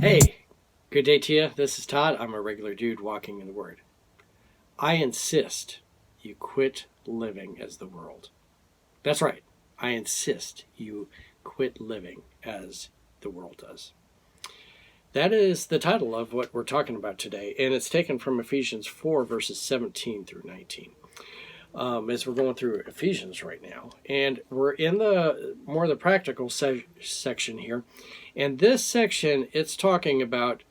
Hey, good day to you. This is Todd. I'm a regular dude walking in the Word. I insist you quit living as the world. That's right. I insist you quit living as the world does. That is the title of what we're talking about today, and it's taken from Ephesians 4, verses 17 through 19. As we're going through Ephesians right now, and we're in the more the practical section here. And this section, it's talking about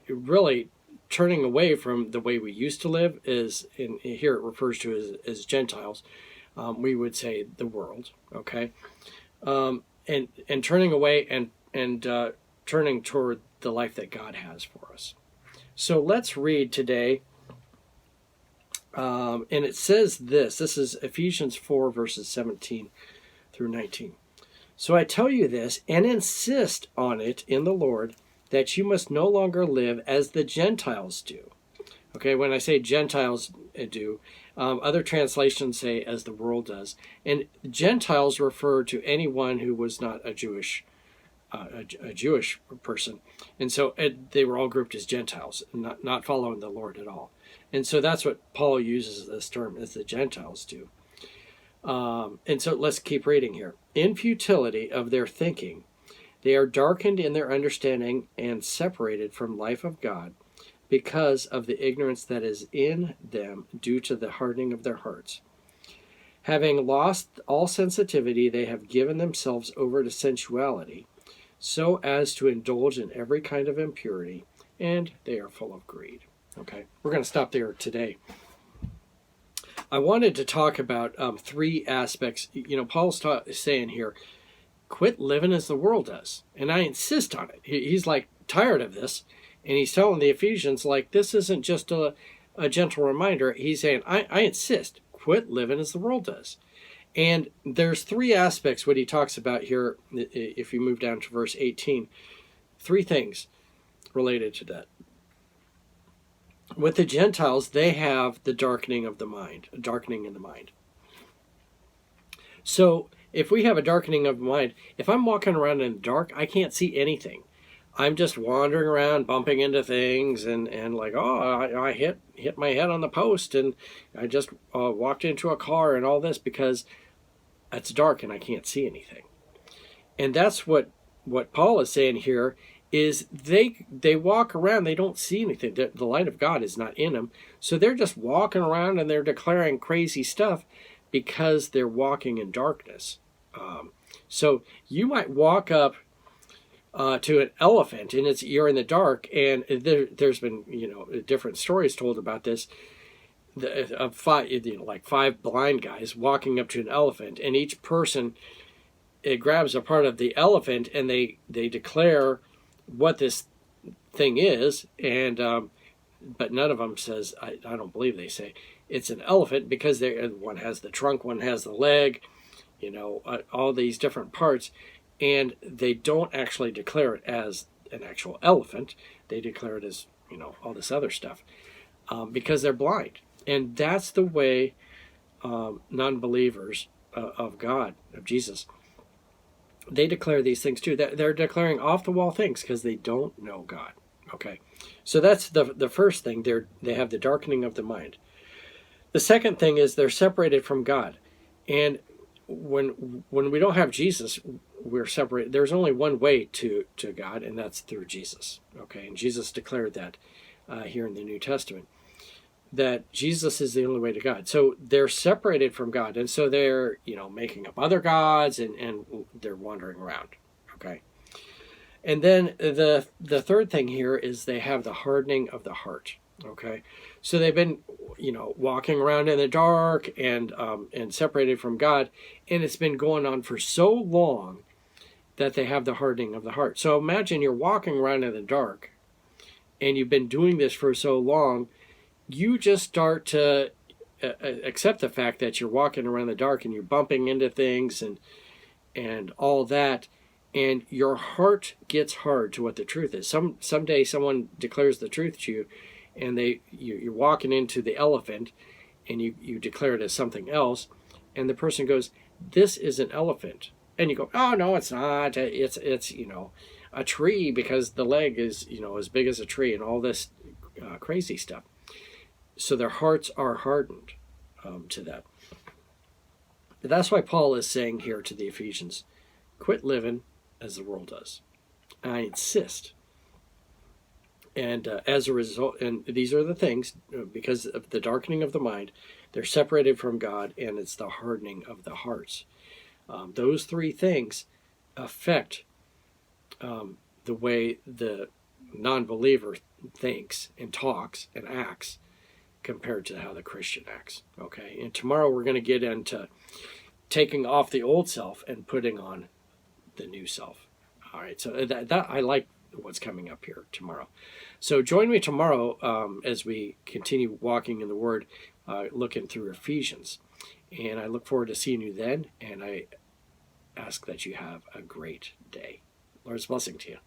really turning away from the way we used to live. Is in here it refers to as Gentiles. We would say the world, okay, and turning away and turning toward the life that God has for us. So let's read today. And it says this is Ephesians 4, verses 17 through 19. So I tell you this, and insist on it in the Lord, that you must no longer live as the Gentiles do. Okay, when I say Gentiles do, other translations say as the world does. And Gentiles refer to anyone who was not a Jewish person. And so they were all grouped as Gentiles, not following the Lord at all. And so that's what Paul uses this term, as the Gentiles do. And so let's keep reading here. In futility of their thinking, they are darkened in their understanding and separated from life of God because of the ignorance that is in them due to the hardening of their hearts. Having lost all sensitivity, they have given themselves over to sensuality, so as to indulge in every kind of impurity, and they are full of greed. Okay, we're going to stop there today. I wanted to talk about three aspects. Paul's saying here, quit living as the world does. And I insist on it. He's like tired of this. And he's telling the Ephesians, like, this isn't just a gentle reminder. He's saying, I insist, quit living as the world does. And there's three aspects what he talks about here. If you move down to verse 18, three things related to that. With the Gentiles, they have the darkening of the mind, a darkening in the mind. So if we have a darkening of the mind, if I'm walking around in the dark, I can't see anything. I'm just wandering around, bumping into things, and like, I hit my head on the post, and I just walked into a car and all this because it's dark and I can't see anything. And that's what Paul is saying here. Is they walk around, they don't see anything. The light of God is not in them. So they're just walking around and they're declaring crazy stuff because they're walking in darkness. So you might walk up to an elephant and you're in the dark, and there's been different stories told about this. Of five blind guys walking up to an elephant, and each person grabs a part of the elephant and they declare what this thing is, and but none of them says, I don't believe they say it's an elephant, because one has the trunk, one has the leg, all these different parts, and they don't actually declare it as an actual elephant. They declare it as all this other stuff because they're blind. And that's the way non-believers of God, of Jesus, they declare these things too. They're declaring off-the-wall things because they don't know God. Okay, so that's the first thing. They have the darkening of the mind. The second thing is they're separated from God. And when we don't have Jesus, we're separated. There's only one way to God, and that's through Jesus. Okay, and Jesus declared that here in the New Testament, that Jesus is the only way to God. So they're separated from God, and so they're making up other gods, and they're wandering around. Okay, and then the third thing here is they have the hardening of the heart. Okay, so they've been walking around in the dark and separated from God, and it's been going on for so long that they have the hardening of the heart. So imagine you're walking around in the dark, and you've been doing this for so long. You just start to accept the fact that you're walking around the dark and you're bumping into things and all that, and your heart gets hard to what the truth is. Someday someone declares the truth to you, and you're walking into the elephant, and you declare it as something else, and the person goes, "This is an elephant," and you go, "Oh no, it's not. It's a tree because the leg is, as big as a tree, and all this crazy stuff. So their hearts are hardened to that. That's why Paul is saying here to the Ephesians, quit living as the world does. I insist. And as a result, and these are the things, because of the darkening of the mind, they're separated from God, and it's the hardening of the hearts. Those three things affect the way the non-believer thinks and talks and acts compared to how the Christian acts. Okay, and tomorrow we're going to get into taking off the old self and putting on the new self. All right, so that I like what's coming up here tomorrow. So join me tomorrow as we continue walking in the Word, looking through Ephesians. And I look forward to seeing you then, and I ask that you have a great day. Lord's blessing to you.